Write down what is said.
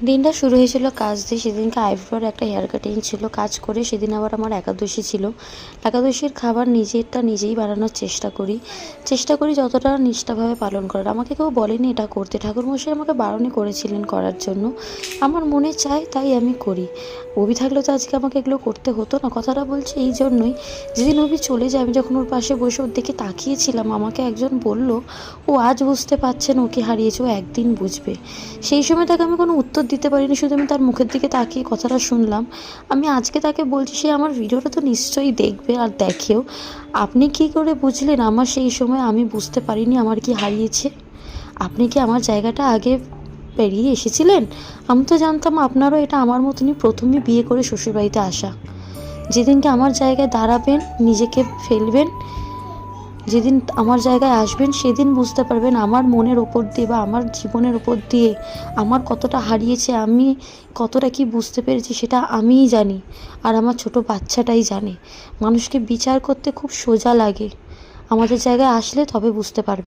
দিনটা শুরু হয়েছিল কাজ দিয়ে। সেদিনকে আইব্রোর একটা হেয়ার কাটিং ছিল। কাজ করে সেদিন আবার আমার একাদশী ছিল। একাদশীর খাবার নিজেরটা নিজেই বানানোর চেষ্টা করি যতটা নিষ্ঠাভাবে পালন করার। আমাকে কেউ বলেনি এটা করতে, ঠাকুরমশাই আমাকে বারণই করেছিলেন করার জন্য। আমার মনে চায় তাই আমি করি। অভি থাকলে তো আজকে আমাকে এগুলো করতে হতো না। কথাটা বলছি এই জন্যই, যেদিন অভি চলে যায় আমি যখন ওর পাশে বসে ওর দিকে তাকিয়েছিলাম, আমাকে একজন বলল ও আজ বুঝতে পারছে না ওকে হারিয়েছে, ও একদিন বুঝবে। সেই সময় তাকে আমি কোনো উত্তর দিতে পারিনি, শুধু আমি তার মুখের দিকে তাকিয়ে কথাটা শুনলাম। আমি আজকে তাকে বলছি, সে আমার ভিডিওটা তো নিশ্চয়ই দেখবে আর দেখেও। আপনি কি করে বুঝলেন আমার সেই সময় আমি বুঝতে পারিনি আমার কি হারিয়েছে? আপনি কি আমার জায়গাটা আগে পেরিয়ে এসেছিলেন? আমি তো জানতাম আপনারও এটা আমার মতনই প্রথমে বিয়ে করে শ্বশুরবাড়িতে আসা। যেদিনকে আমার জায়গায় দাঁড়াবেন, নিজেকে ফেলবেন, যেদিন আমার জায়গায় আসবেন সেদিন বুঝতে পারবেন আমার মনের ওপর দিয়ে বা আমার জীবনের ওপর দিয়ে আমার কতটা হারিয়েছে, আমি কতটা কি বুঝতে পেরেছি সেটা আমিই জানি, আর আমার ছোট বাচ্চাটাই জানে। মানুষকে বিচার করতে খুব সোজা লাগে, আমাদের জায়গায় আসলে তবে বুঝতে পারবে।